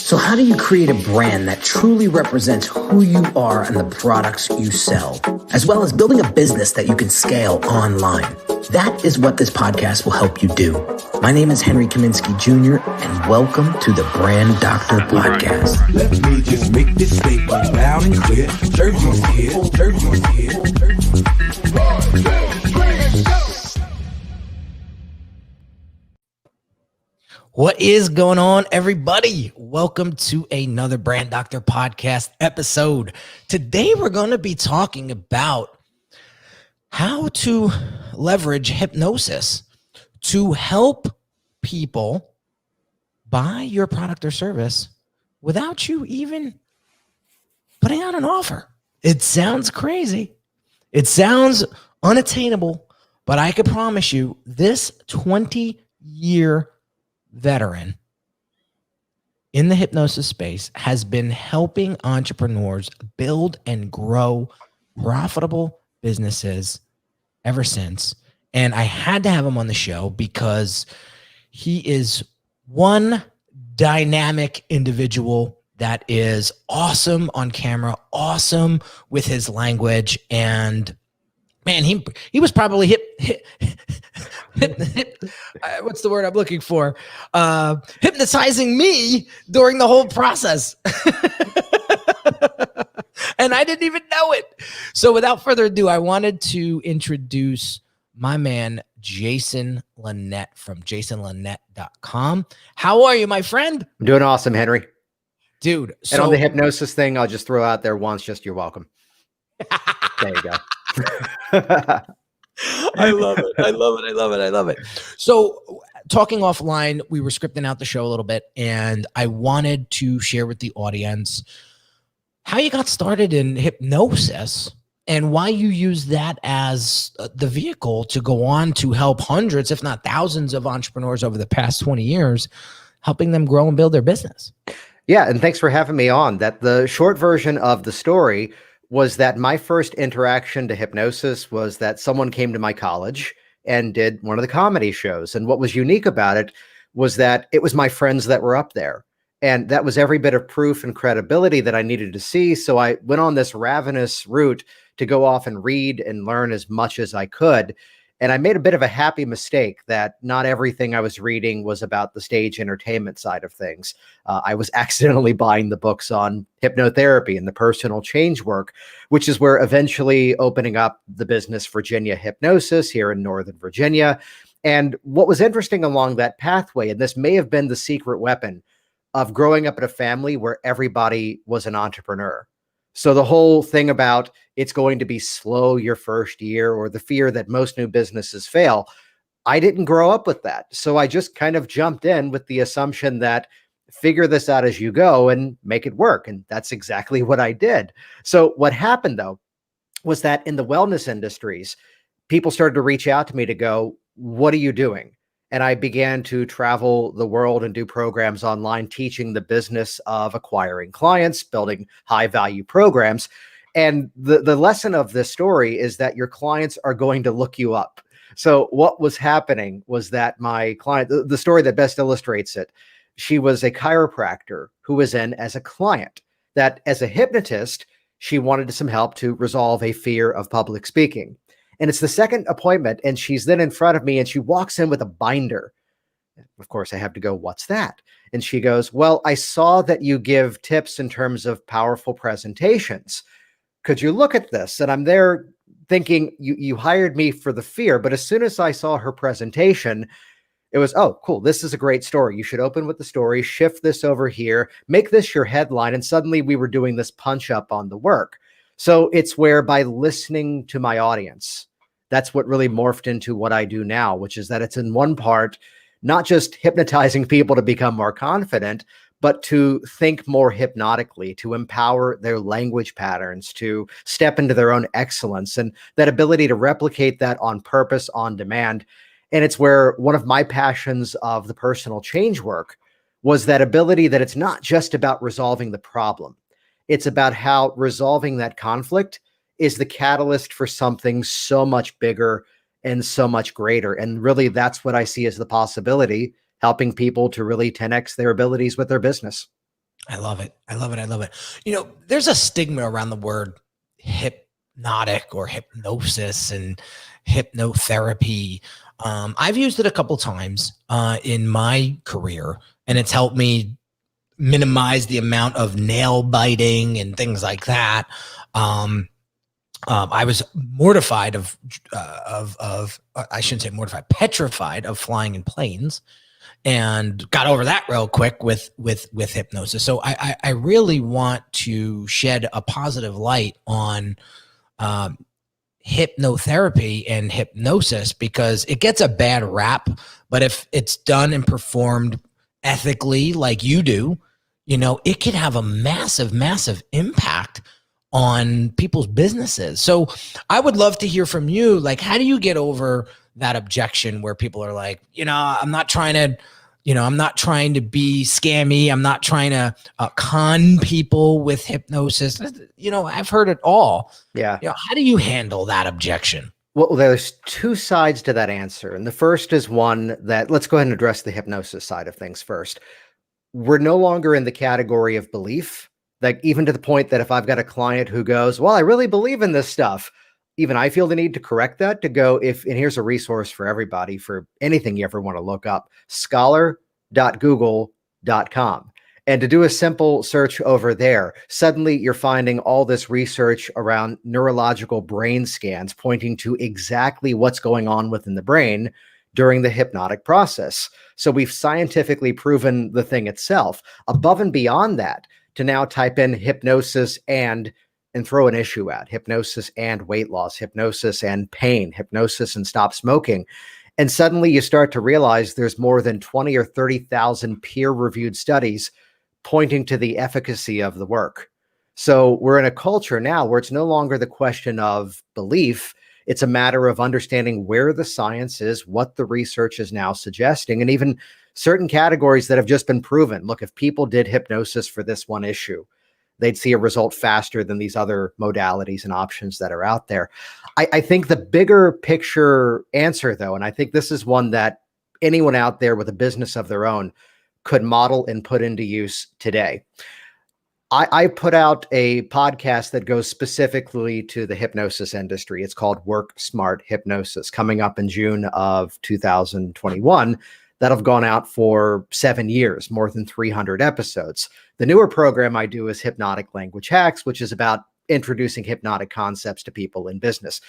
So how do you create a brand that truly represents who you are and the products you sell, as well as building a business that you can scale online? That is what this podcast will help you do. My name is Henry Kaminski Jr., and welcome to the Brand Doctor Podcast. Let me just make this statement loud and clear. Jersey's here, Jersey's here, Jersey's here. 1, 2, 3, go! What is going on, everybody? Welcome to another Brand Doctor Podcast episode. Today, we're going to be talking about how to leverage hypnosis to help people buy your product or service without you even putting out an offer. It sounds crazy. It sounds unattainable, but I can promise you this 20-year veteran in the hypnosis space has been helping entrepreneurs build and grow profitable businesses ever since. And I had to have him on the show because he is one dynamic individual that is awesome on camera, awesome with his language, and man, he was probably what's the word I'm looking for? Hypnotizing me during the whole process. And I didn't even know it. So without further ado, I wanted to introduce my man, Jason Lynette from jasonlynette.com. How are you, my friend? I'm doing awesome, Henry. Dude. And on the hypnosis thing, I'll just throw out there once, just you're welcome. There you go. I love it. I love it. I love it. I love it. So talking offline, we were scripting out the show a little bit, and I wanted to share with the audience how you got started in hypnosis and why you use that as the vehicle to go on to help hundreds, if not thousands of entrepreneurs over the past 20 years, helping them grow and build their business. Yeah. And thanks for having me on. That the short version of the story was that my first interaction to hypnosis was that someone came to my college and did one of the comedy shows. And what was unique about it was that it was my friends that were up there. And that was every bit of proof and credibility that I needed to see. So I went on this ravenous route to go off and read and learn as much as I could. And I made a bit of a happy mistake that not everything I was reading was about the stage entertainment side of things. I was accidentally buying the books on hypnotherapy and the personal change work, which is where eventually opening up the business Virginia Hypnosis here in Northern Virginia. And what was interesting along that pathway, and this may have been the secret weapon of growing up in a family where everybody was an entrepreneur. So the whole thing about it's going to be slow your first year, or the fear that most new businesses fail, I didn't grow up with that. So I just kind of jumped in with the assumption that figure this out as you go and make it work. And that's exactly what I did. So what happened though, was that in the wellness industries, people started to reach out to me to go, what are you doing? And I began to travel the world and do programs online, teaching the business of acquiring clients, building high value programs. And the lesson of this story is that your clients are going to look you up. So what was happening was that my client, the story that best illustrates it, she was a chiropractor who was in as a client, that as a hypnotist, she wanted some help to resolve a fear of public speaking. And it's the second appointment, and she's then in front of me, and she walks in with a binder. Of course, I have to go, what's that? And she goes, well, I saw that you give tips in terms of powerful presentations. Could you look at this? And I'm there thinking, you hired me for the fear. But as soon as I saw her presentation, it was, oh, cool. This is a great story. You should open with the story, shift this over here, make this your headline. And suddenly we were doing this punch up on the work. So it's where by listening to my audience, that's what really morphed into what I do now, which is that it's in one part, not just hypnotizing people to become more confident, but to think more hypnotically, to empower their language patterns, to step into their own excellence, and that ability to replicate that on purpose, on demand. And it's where one of my passions of the personal change work was that ability that it's not just about resolving the problem. It's about how resolving that conflict is the catalyst for something so much bigger and so much greater. And really, that's what I see as the possibility, helping people to really 10x their abilities with their business. I love it. I love it. I love it. There's a stigma around the word hypnotic or hypnosis and hypnotherapy. I've used it a couple times in my career, and it's helped me minimize the amount of nail biting and things like that. I was mortified I shouldn't say mortified, petrified of flying in planes, and got over that real quick with hypnosis. So I really want to shed a positive light on hypnotherapy and hypnosis, because it gets a bad rap, but if it's done and performed ethically like you do, it can have a massive, massive impact on people's businesses. So I would love to hear from you. Like, how do you get over that objection where people are like, I'm not trying to be scammy. I'm not trying to con people with hypnosis. I've heard it all. Yeah. How do you handle that objection? Well, there's two sides to that answer. And the first is one that, let's go ahead and address the hypnosis side of things first. We're no longer in the category of belief. Like, even to the point that if I've got a client who goes, well, I really believe in this stuff, even I feel the need to correct that, to go, and here's a resource for everybody for anything you ever want to look up, scholar.google.com. And to do a simple search over there, suddenly you're finding all this research around neurological brain scans pointing to exactly what's going on within the brain during the hypnotic process. So we've scientifically proven the thing itself. Above and beyond that, to now type in hypnosis and throw an issue at hypnosis and weight loss, hypnosis and pain, hypnosis and stop smoking. And suddenly you start to realize there's more than 20 or 30,000 peer-reviewed studies pointing to the efficacy of the work. So we're in a culture now where it's no longer the question of belief. It's a matter of understanding where the science is, what the research is now suggesting, and even certain categories that have just been proven. Look, if people did hypnosis for this one issue, they'd see a result faster than these other modalities and options that are out there. I think the bigger picture answer, though, and I think this is one that anyone out there with a business of their own could model and put into use today. I put out a podcast that goes specifically to the hypnosis industry. It's called Work Smart Hypnosis, coming up in June of 2021. That have gone out for 7 years, more than 300 episodes. The newer program I do is Hypnotic Language Hacks, which is about introducing hypnotic concepts to people in business.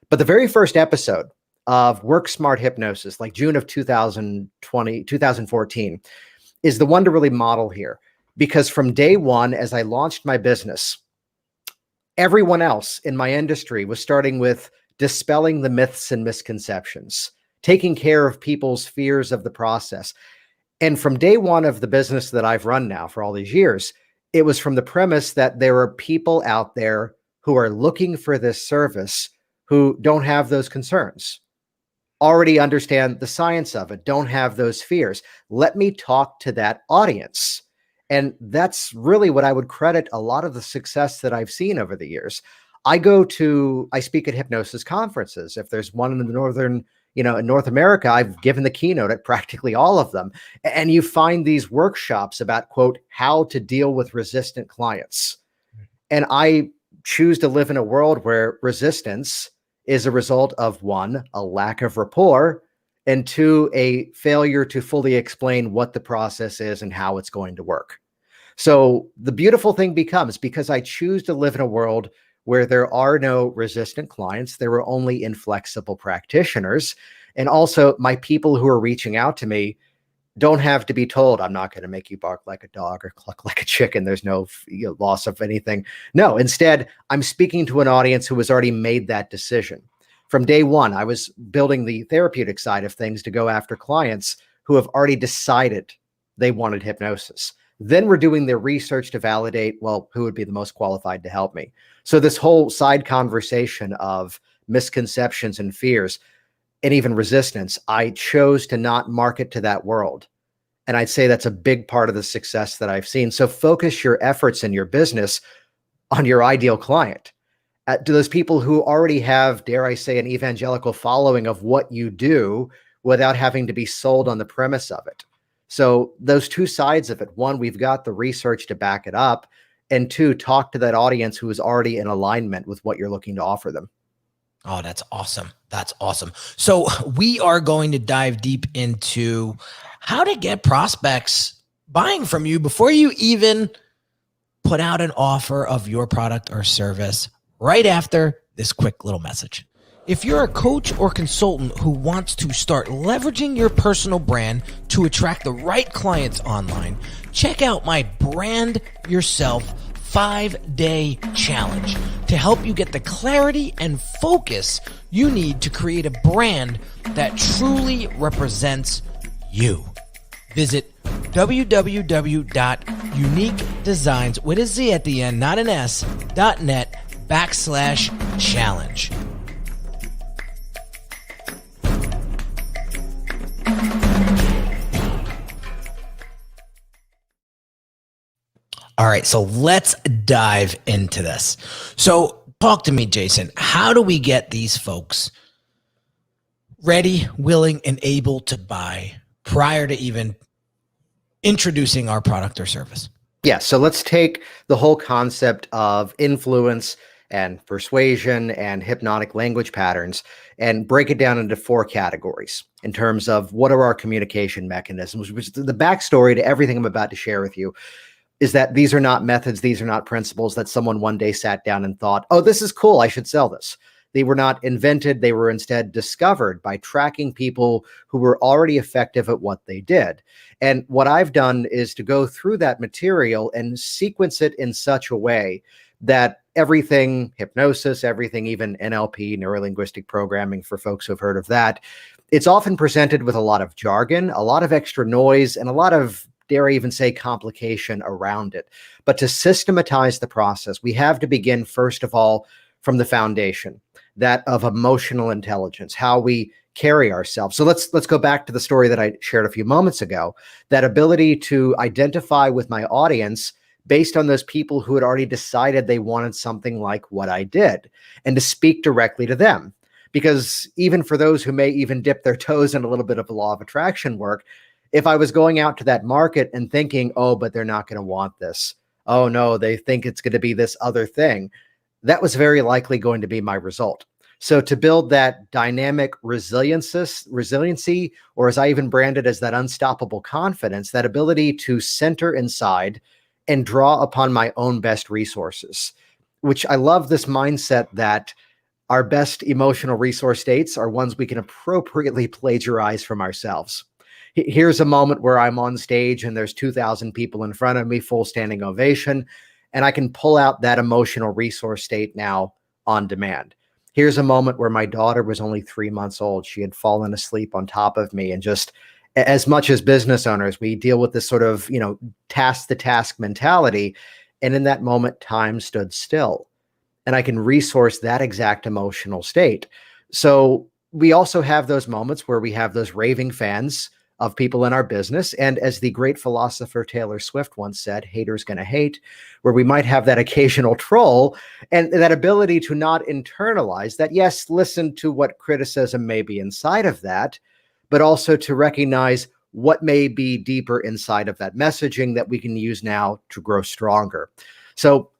But the very first episode of Work Smart Hypnosis, like June of 2014, is the one to really model here. Because from day one, as I launched my business, everyone else in my industry was starting with dispelling the myths and misconceptions, taking care of people's fears of the process. And from day one of the business that I've run now for all these years, it was from the premise that there are people out there who are looking for this service who don't have those concerns, already understand the science of it, don't have those fears. Let me talk to that audience. And that's really what I would credit a lot of the success that I've seen over the years. I speak at hypnosis conferences. If there's one in the in North America, I've given the keynote at practically all of them. And you find these workshops about, quote, how to deal with resistant clients. And I choose to live in a world where resistance is a result of, one, a lack of rapport, and two, a failure to fully explain what the process is and how it's going to work. So the beautiful thing becomes, because I choose to live in a world where there are no resistant clients, there are only inflexible practitioners. And also my people who are reaching out to me don't have to be told, I'm not going to make you bark like a dog or cluck like a chicken. There's no loss of anything. No, instead, I'm speaking to an audience who has already made that decision. From day one, I was building the therapeutic side of things to go after clients who have already decided they wanted hypnosis. Then we're doing the research to validate, well, who would be the most qualified to help me? So this whole side conversation of misconceptions and fears and even resistance, I chose to not market to that world. And I'd say that's a big part of the success that I've seen. So focus your efforts in your business on your ideal client. To those people who already have, dare I say, an evangelical following of what you do without having to be sold on the premise of it. So those two sides of it, one, we've got the research to back it up, and two, talk to that audience who is already in alignment with what you're looking to offer them. Oh, that's awesome. That's awesome. So we are going to dive deep into how to get prospects buying from you before you even put out an offer of your product or service, right after this quick little message. If you're a coach or consultant who wants to start leveraging your personal brand to attract the right clients online, check out my Brand Yourself 5-day challenge to help you get the clarity and focus you need to create a brand that truly represents you. Visit www.uniquedesignz, with a Z at the end, not an S, .net/challenge. All right, so let's dive into this. So talk to me, Jason. How do we get these folks ready, willing, and able to buy prior to even introducing our product or service? Yeah, so let's take the whole concept of influence and persuasion and hypnotic language patterns and break it down into 4 categories in terms of what are our communication mechanisms, which the backstory to everything I'm about to share with you is that these are not methods, these are not principles that someone one day sat down and thought, oh, this is cool, I should sell this. They were not invented, they were instead discovered by tracking people who were already effective at what they did. And what I've done is to go through that material and sequence it in such a way that everything, hypnosis, everything, even NLP, neuro-linguistic programming, for folks who have heard of that, it's often presented with a lot of jargon, a lot of extra noise, and a lot of, dare I even say, complication around it. But to systematize the process, we have to begin, first of all, from the foundation, that of emotional intelligence, how we carry ourselves. So let's go back to the story that I shared a few moments ago, that ability to identify with my audience based on those people who had already decided they wanted something like what I did, and to speak directly to them. Because even for those who may even dip their toes in a little bit of law of attraction work, if I was going out to that market and thinking, oh, but they're not going to want this, oh no, they think it's going to be this other thing, that was very likely going to be my result. So to build that dynamic resiliency, or as I even branded as that unstoppable confidence, that ability to center inside and draw upon my own best resources, which I love this mindset that our best emotional resource states are ones we can appropriately plagiarize from ourselves. Here's a moment where I'm on stage and there's 2,000 people in front of me, full standing ovation, and I can pull out that emotional resource state now on demand. Here's a moment where my daughter was only 3 months old. She had fallen asleep on top of me, and just as much as business owners, we deal with this sort of, task to task mentality. And in that moment, time stood still, and I can resource that exact emotional state. So we also have those moments where we have those raving fans of people in our business. And as the great philosopher Taylor Swift once said, haters gonna hate, where we might have that occasional troll, and that ability to not internalize that. Yes, listen to what criticism may be inside of that, but also to recognize what may be deeper inside of that messaging that we can use now to grow stronger. So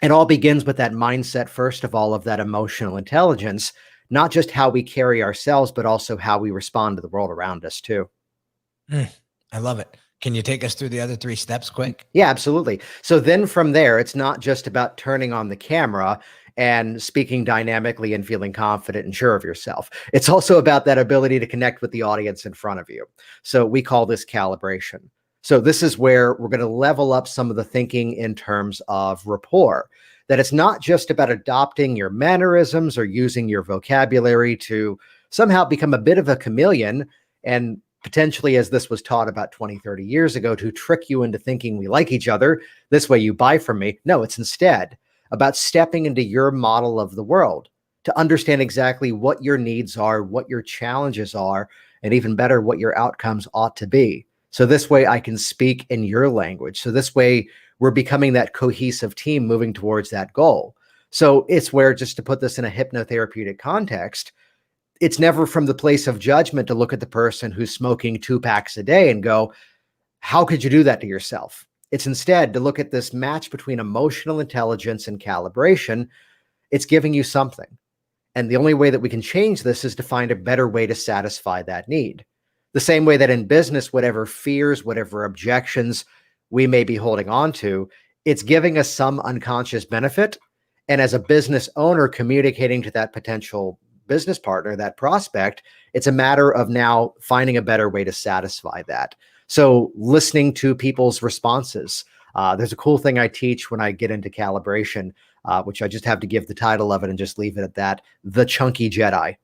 it all begins with that mindset, first of all, of that emotional intelligence, not just how we carry ourselves, but also how we respond to the world around us too. I love it. Can you take us through the other 3 steps quick? Yeah, absolutely. So then from there, it's not just about turning on the camera and speaking dynamically and feeling confident and sure of yourself. It's also about that ability to connect with the audience in front of you. So we call this calibration. So this is where we're going to level up some of the thinking in terms of rapport, that it's not just about adopting your mannerisms or using your vocabulary to somehow become a bit of a chameleon and potentially, as this was taught about 20, 30 years ago, to trick you into thinking we like each other. This way you buy from me. No, it's instead about stepping into your model of the world to understand exactly what your needs are, what your challenges are, and even better, what your outcomes ought to be. So this way I can speak in your language. So this way we're becoming that cohesive team moving towards that goal. So it's where, just to put this in a hypnotherapeutic context, it's never from the place of judgment to look at the person who's smoking 2 packs a day and go, how could you do that to yourself? It's instead to look at this match between emotional intelligence and calibration. It's giving you something. And the only way that we can change this is to find a better way to satisfy that need. The same way that in business, whatever fears, whatever objections we may be holding on to, it's giving us some unconscious benefit. And as a business owner communicating to that potential business partner, that prospect, it's a matter of now finding a better way to satisfy that. So listening to people's responses. There's a cool thing I teach when I get into calibration, which I just have to give the title of it and just leave it at that: The Chunky Jedi.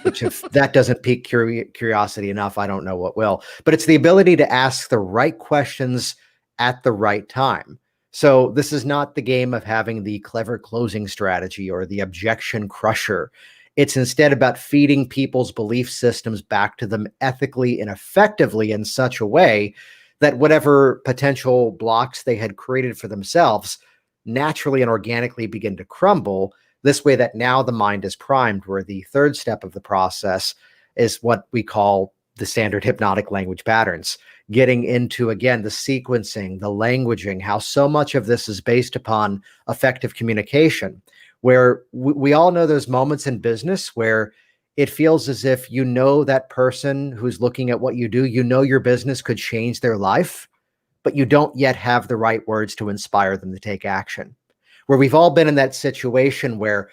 Which, if that doesn't pique curiosity enough, I don't know what will. But it's the ability to ask the right questions at the right time. So this is not the game of having the clever closing strategy or the objection crusher. It's instead about feeding people's belief systems back to them ethically and effectively in such a way that whatever potential blocks they had created for themselves naturally and organically begin to crumble. This way that now the mind is primed, where the third step of the process is what we call the standard hypnotic language patterns, getting into, again, the sequencing, the languaging, how so much of this is based upon effective communication, where we all know those moments in business where it feels as if you know that person who's looking at what you do, you know your business could change their life, but you don't yet have the right words to inspire them to take action. Where we've all been in that situation where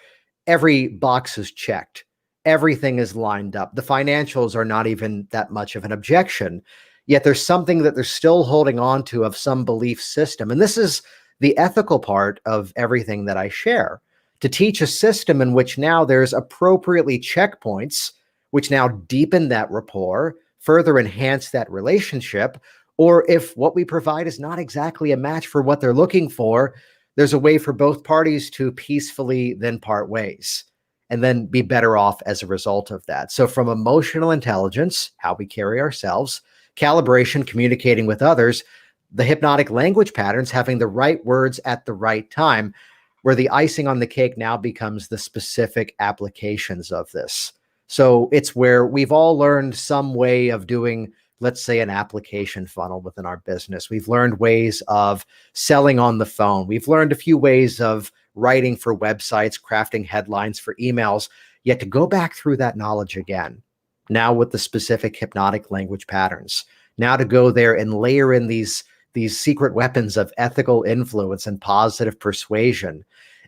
every box is checked, everything is lined up, the financials are not even that much of an objection, yet there's something that they're still holding on to of some belief system. And this is the ethical part of everything that I share, to teach a system in which now there's appropriately checkpoints, which now deepen that rapport, further enhance that relationship. Or if what we provide is not exactly a match for what they're looking for, there's a way for both parties to peacefully then part ways and then be better off as a result of that. So from emotional intelligence, how we carry ourselves, calibration, communicating with others, the hypnotic language patterns, having the right words at the right time, where the icing on the cake now becomes the specific applications of this. So it's where we've all learned some way of doing, let's say, an application funnel within our business. We've learned ways of selling on the phone. We've learned a few ways of writing for websites, crafting headlines for emails, yet to go back through that knowledge again, now with the specific hypnotic language patterns, now to go there and layer in these secret weapons of ethical influence and positive persuasion,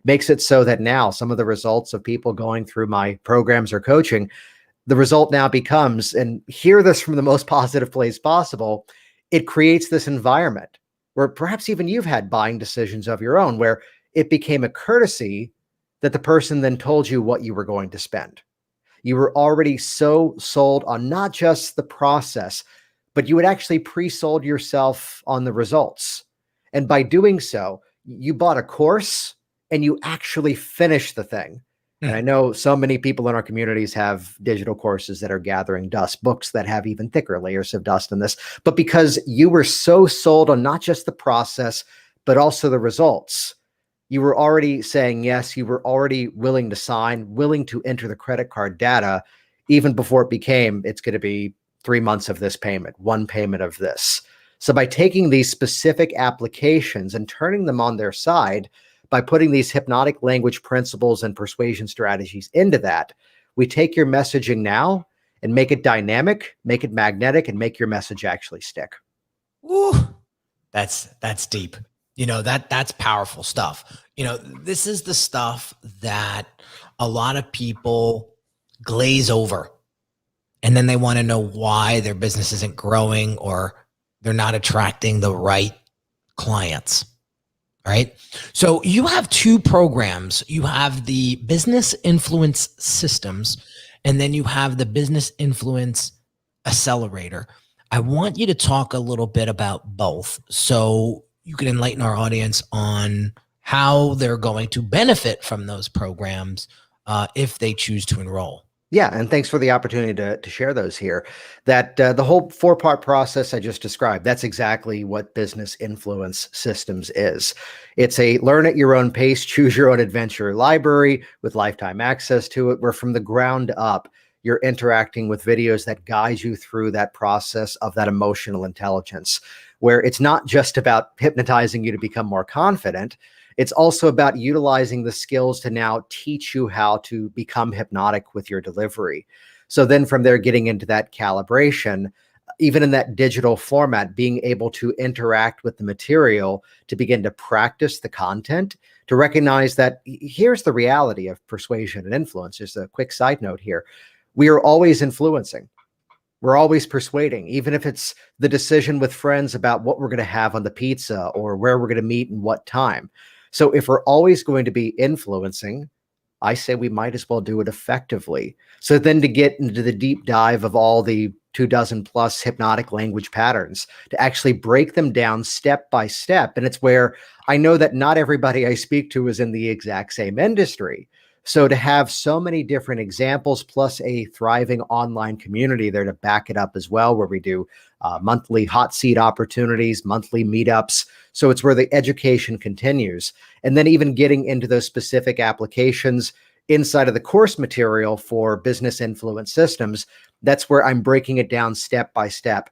makes it so that now some of the results of people going through my programs or coaching, the result now becomes, and hear this from the most positive place possible, it creates this environment where perhaps even you've had buying decisions of your own, where it became a courtesy that the person then told you what you were going to spend. You were already so sold on not just the process, but you had actually pre-sold yourself on the results. And by doing so, you bought a course and you actually finished the thing. And I know so many people in our communities have digital courses that are gathering dust, books that have even thicker layers of dust in this. But because you were so sold on not just the process, but also the results, you were already saying yes, you were already willing to sign, willing to enter the credit card data, even before it became, it's going to be 3 months of this payment, one payment of this. So by taking these specific applications and turning them on their side, by putting these hypnotic language principles and persuasion strategies into that, we take your messaging now and make it dynamic, make it magnetic, and make your message actually stick. Ooh, that's deep. That's powerful stuff. This is the stuff that a lot of people glaze over, and then they want to know why their business isn't growing or they're not attracting the right clients. Right. So you have two programs. You have the Business Influence Systems, and then you have the Business Influence Accelerator. I want you to talk a little bit about both so you can enlighten our audience on how they're going to benefit from those programs if they choose to enroll. Yeah, and thanks for the opportunity to share those here. That the whole 4-part process I just described, that's exactly what Business Influence Systems is. It's a learn at your own pace, choose your own adventure library with lifetime access to it, where from the ground up, you're interacting with videos that guide you through that process of that emotional intelligence, where it's not just about hypnotizing you to become more confident. It's also about utilizing the skills to now teach you how to become hypnotic with your delivery. So then from there, getting into that calibration, even in that digital format, being able to interact with the material to begin to practice the content, to recognize that here's the reality of persuasion and influence. Just a quick side note here. We are always influencing. We're always persuading, even if it's the decision with friends about what we're going to have on the pizza or where we're going to meet and what time. So if we're always going to be influencing, I say we might as well do it effectively. So then to get into the deep dive of all the 24 plus hypnotic language patterns, to actually break them down step by step. And it's where I know that not everybody I speak to is in the exact same industry. So to have so many different examples, plus a thriving online community there to back it up as well, where we do monthly hot seat opportunities, monthly meetups. So it's where the education continues. And then even getting into those specific applications inside of the course material for business influence systems, that's where I'm breaking it down step by step.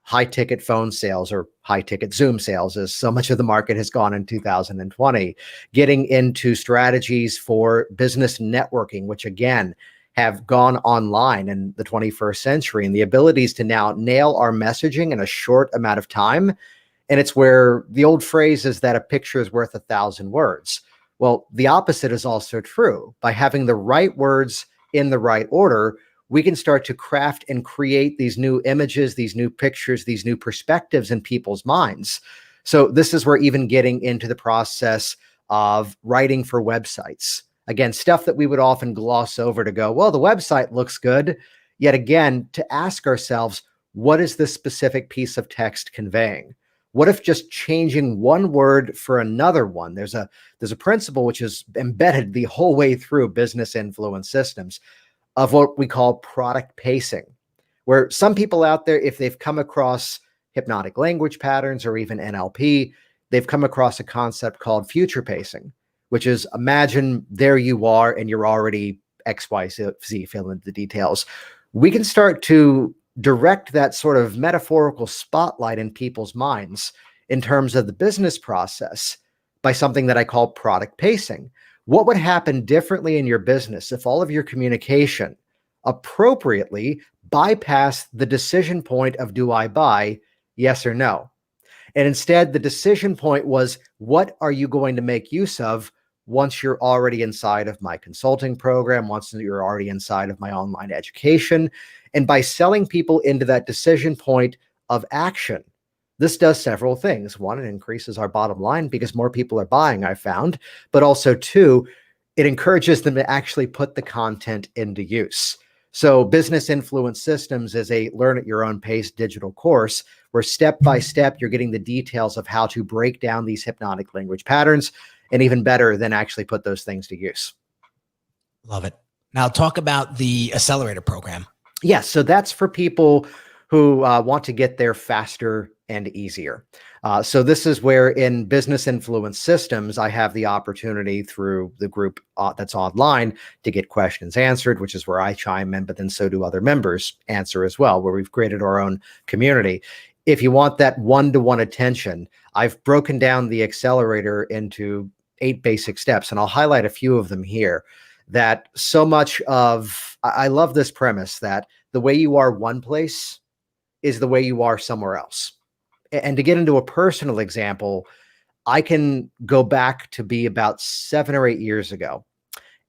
High ticket phone sales or high ticket Zoom sales, as so much of the market has gone in 2020, getting into strategies for business networking, which again have gone online in the 21st century, and the abilities to now nail our messaging in a short amount of time. And it's where the old phrase is that a picture is worth 1,000 words. Well, the opposite is also true. By having the right words in the right order, we can start to craft and create these new images, these new pictures, these new perspectives in people's minds. So this is where even getting into the process of writing for websites. Again, stuff that we would often gloss over to go, well, the website looks good. Yet again, to ask ourselves, what is this specific piece of text conveying? What if just changing one word for another one? There's a principle which is embedded the whole way through business influence systems of what we call product pacing, where some people out there, if they've come across hypnotic language patterns or even NLP, they've come across a concept called future pacing, which is imagine there you are and you're already X, Y, Z, fill in the details. We can start to direct that sort of metaphorical spotlight in people's minds in terms of the business process by something that I call product pacing. What would happen differently in your business if all of your communication appropriately bypassed the decision point of do I buy, yes or no? And instead, the decision point was, what are you going to make use of once you're already inside of my consulting program, once you're already inside of my online education? And by selling people into that decision point of action, this does several things. One, it increases our bottom line because more people are buying, I found. But also, two, it encourages them to actually put the content into use. So Business Influence Systems is a learn at your own pace digital course where step by step, you're getting the details of how to break down these hypnotic language patterns, and even better than actually put those things to use. Love it. Now talk about the accelerator program. Yes. So that's for people who want to get there faster and easier. So this is where in Business Influence Systems, I have the opportunity through the group that's online to get questions answered, which is where I chime in, but then so do other members answer as well, where we've created our own community. If you want that one-to-one attention, I've broken down the accelerator into 8 basic steps, and I'll highlight a few of them here. That so much of, I love this premise that the way you are one place is the way you are somewhere else. And to get into a personal example, I can go back to be about 7 or 8 years ago.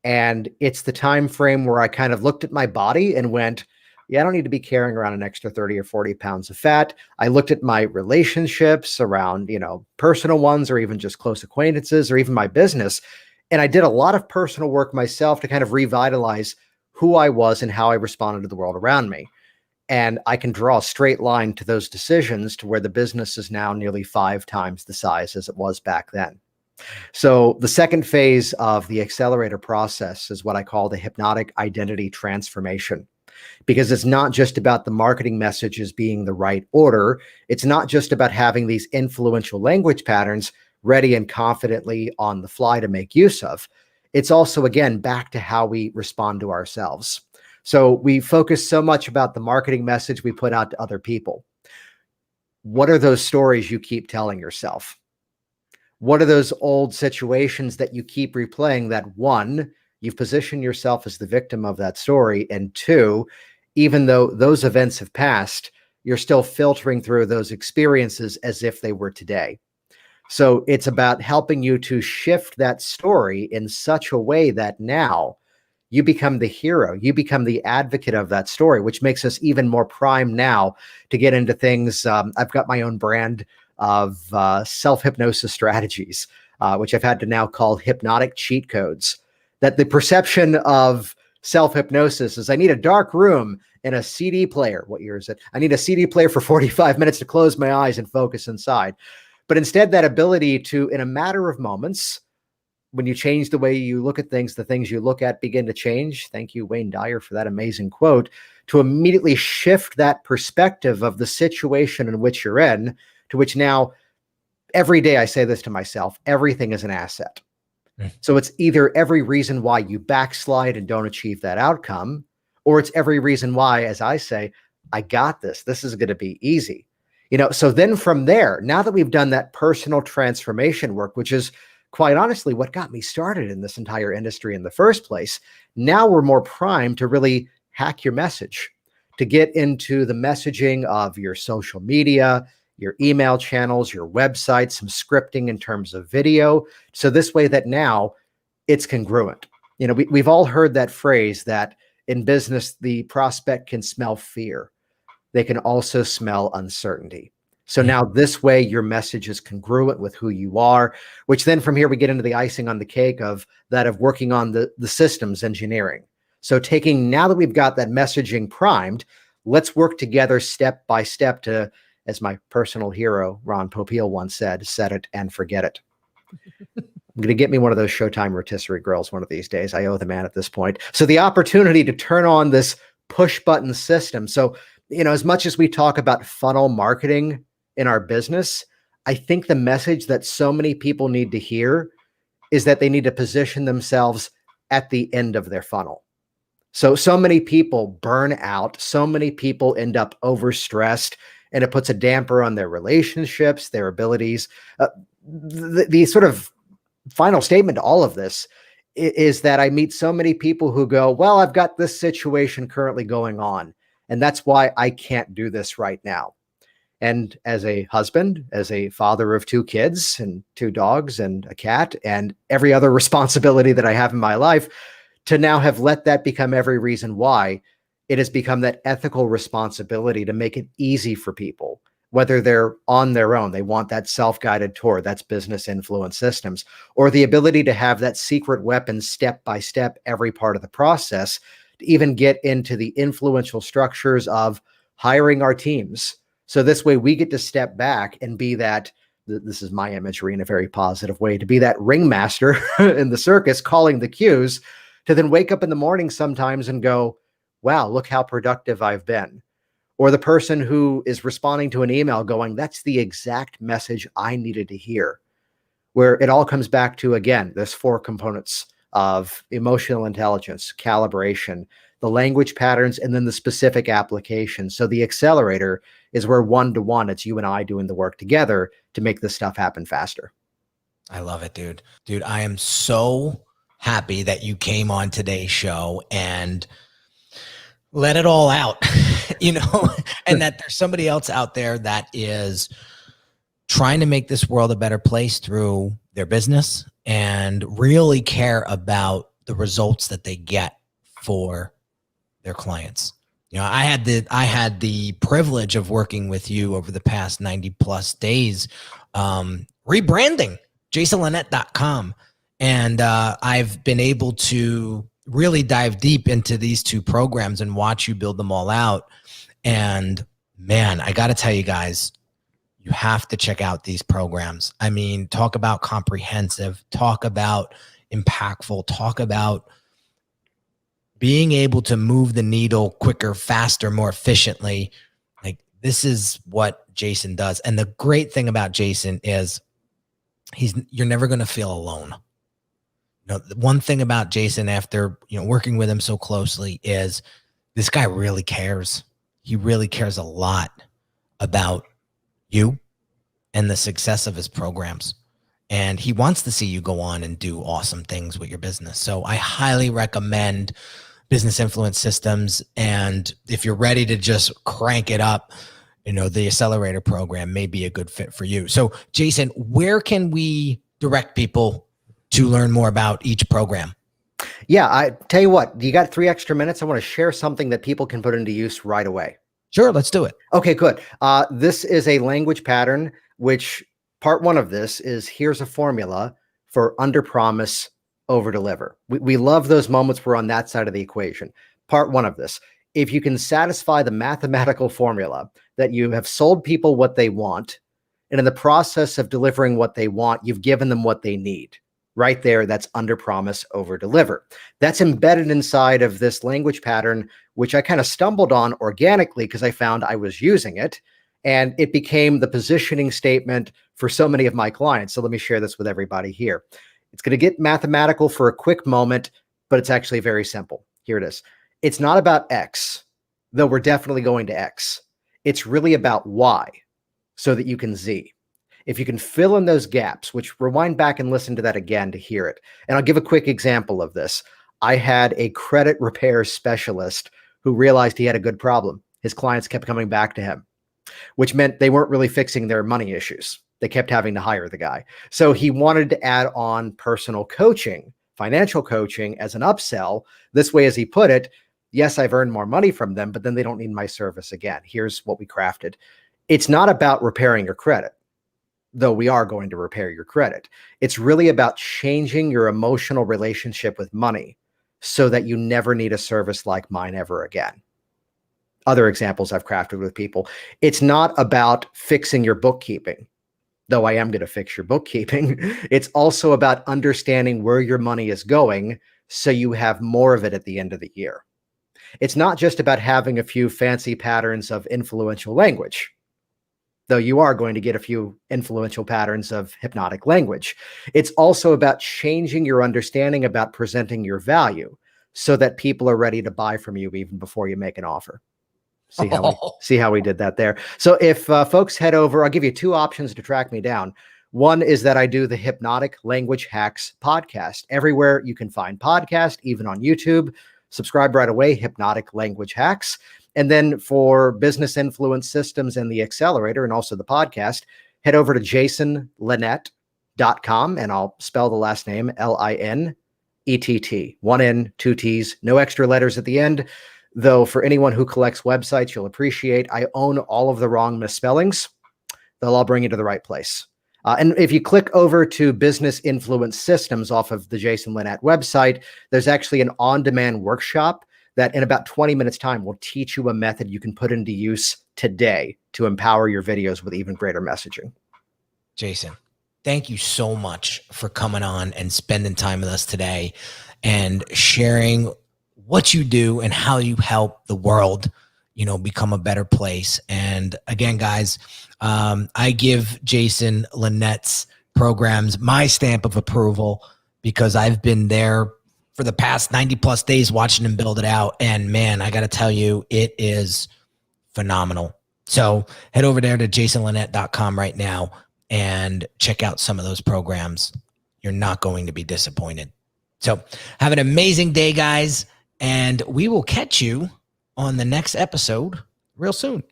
And it's the time frame where I kind of looked at my body and went, yeah, I don't need to be carrying around an extra 30 or 40 pounds of fat. I looked at my relationships around, personal ones, or even just close acquaintances, or even my business. And I did a lot of personal work myself to kind of revitalize who I was and how I responded to the world around me. And I can draw a straight line to those decisions to where the business is now nearly 5 times the size as it was back then. So the second phase of the accelerator process is what I call the hypnotic identity transformation, because it's not just about the marketing messages being the right order. It's not just about having these influential language patterns ready and confidently on the fly to make use of. It's also, again, back to how we respond to ourselves. So we focus so much about the marketing message we put out to other people. What are those stories you keep telling yourself? What are those old situations that you keep replaying that, one, you've positioned yourself as the victim of that story, and two, even though those events have passed, you're still filtering through those experiences as if they were today. So it's about helping you to shift that story in such a way that now you become the hero, you become the advocate of that story, which makes us even more prime now to get into things. I've got my own brand of self-hypnosis strategies, which I've had to now call hypnotic cheat codes. That the perception of self-hypnosis is I need a dark room and a CD player. What year is it? I need a CD player for 45 minutes to close my eyes and focus inside. But instead, that ability to, in a matter of moments, when you change the way you look at things, the things you look at begin to change. Thank you, Wayne Dyer, for that amazing quote. To immediately shift that perspective of the situation in which you're in, to which now every day I say this to myself, everything is an asset. So it's either every reason why you backslide and don't achieve that outcome, or it's every reason why, as I say, I got this. This is going to be easy. So then from there, now that we've done that personal transformation work, which is quite honestly what got me started in this entire industry in the first place, now we're more primed to really hack your message, to get into the messaging of your social media, your email channels, your website, some scripting in terms of video. So this way that now it's congruent. We've all heard that phrase that in business, the prospect can smell fear. They can also smell uncertainty. So now this way your message is congruent with who you are, which then from here we get into the icing on the cake of working on the systems engineering. So now that we've got that messaging primed, let's work together step by step to, as my personal hero, Ron Popeil once said, set it and forget it. I'm going to get me one of those Showtime rotisserie grills one of these days. I owe the man at this point. So the opportunity to turn on this push button system. So, as much as we talk about funnel marketing in our business, I think the message that so many people need to hear is that they need to position themselves at the end of their funnel. So many people burn out. So many people end up overstressed, and it puts a damper on their relationships, their abilities. The sort of final statement to all of this is that I meet so many people who go, well, I've got this situation currently going on, and that's why I can't do this right now. And as a husband, as a father of 2 kids and 2 dogs and a cat and every other responsibility that I have in my life, to now have let that become every reason why, it has become that ethical responsibility to make it easy for people, whether they're on their own, they want that self-guided tour, that's business influence systems, or the ability to have that secret weapon step by step, every part of the process, to even get into the influential structures of hiring our teams. So this way we get to step back and be that, this is my imagery in a very positive way, to be that ringmaster in the circus calling the cues, to then wake up in the morning sometimes and go, wow, look how productive I've been. Or the person who is responding to an email going, that's the exact message I needed to hear. Where it all comes back to, again, there's 4 components of emotional intelligence, calibration, the language patterns, and then the specific application. So the accelerator is where one-to-one, it's you and I doing the work together to make this stuff happen faster. I love it, dude. Dude, I am so happy that you came on today's show and let it all out, and that there's somebody else out there that is trying to make this world a better place through their business and really care about the results that they get for their clients. I had the privilege of working with you over the past 90 plus days, rebranding jasonlynette.com. And I've been able to really dive deep into these 2 programs and watch you build them all out. And man, I got to tell you guys, you have to check out these programs. I mean, talk about comprehensive, talk about impactful, talk about being able to move the needle quicker, faster, more efficiently. Like, this is what Jason does. And the great thing about Jason is you're never going to feel alone. The one thing about Jason, after working with him so closely, is this guy really cares. He really cares a lot about you and the success of his programs. And he wants to see you go on and do awesome things with your business. So I highly recommend Business Influence Systems. And if you're ready to just crank it up, the accelerator program may be a good fit for you. So Jason, where can we direct people to learn more about each program? Yeah, I tell you what, you got 3 extra minutes. I want to share something that people can put into use right away. Sure, let's do it. Okay, good. This is a language pattern, which part 1 of this is here's a formula for under promise, over deliver. We love those moments we're on that side of the equation. Part 1 of this, if you can satisfy the mathematical formula that you have sold people what they want, and in the process of delivering what they want, you've given them what they need. Right there, that's under promise, over deliver. That's embedded inside of this language pattern, which I kind of stumbled on organically because I found I was using it, and it became the positioning statement for so many of my clients. So let me share this with everybody here. It's going to get mathematical for a quick moment, but it's actually very simple. Here it is. It's not about X, though we're definitely going to X. It's really about Y so that you can Z. If you can fill in those gaps, which rewind back and listen to that again to hear it. And I'll give a quick example of this. I had a credit repair specialist who realized he had a good problem. His clients kept coming back to him, which meant they weren't really fixing their money issues. They kept having to hire the guy. So he wanted to add on personal coaching, financial coaching as an upsell. This way, as he put it, yes, I've earned more money from them, but then they don't need my service again. Here's what we crafted. It's not about repairing your credit, though we are going to repair your credit. It's really about changing your emotional relationship with money so that you never need a service like mine ever again. Other examples I've crafted with people. It's not about fixing your bookkeeping, though I am going to fix your bookkeeping. It's also about understanding where your money is going so you have more of it at the end of the year. It's not just about having a few fancy patterns of influential language, though you are going to get a few influential patterns of hypnotic language. It's also about changing your understanding about presenting your value so that people are ready to buy from you even before you make an offer. See how we did that there. So if folks head over, I'll give you 2 options to track me down. One is that I do the Hypnotic Language Hacks podcast. Everywhere you can find podcast, even on YouTube. Subscribe right away, Hypnotic Language Hacks. And then for Business Influence Systems and the Accelerator and also the podcast, head over to jasonlynette.com, and I'll spell the last name Linett. 1 N, 2 T's, no extra letters at the end. Though for anyone who collects websites, you'll appreciate I own all of the wrong misspellings. They'll all bring you to the right place. And if you click over to Business Influence Systems off of the Jason Lynette website, there's actually an on-demand workshop that in about 20 minutes time will teach you a method you can put into use today to empower your videos with even greater messaging. Jason, thank you so much for coming on and spending time with us today and sharing what you do and how you help the world, become a better place. And again, guys, I give Jason Lynette's programs my stamp of approval because I've been there for the past 90 plus days watching him build it out. And man, I got to tell you, it is phenomenal. So head over there to jasonlynette.com right now and check out some of those programs. You're not going to be disappointed. So have an amazing day, guys. And we will catch you on the next episode real soon.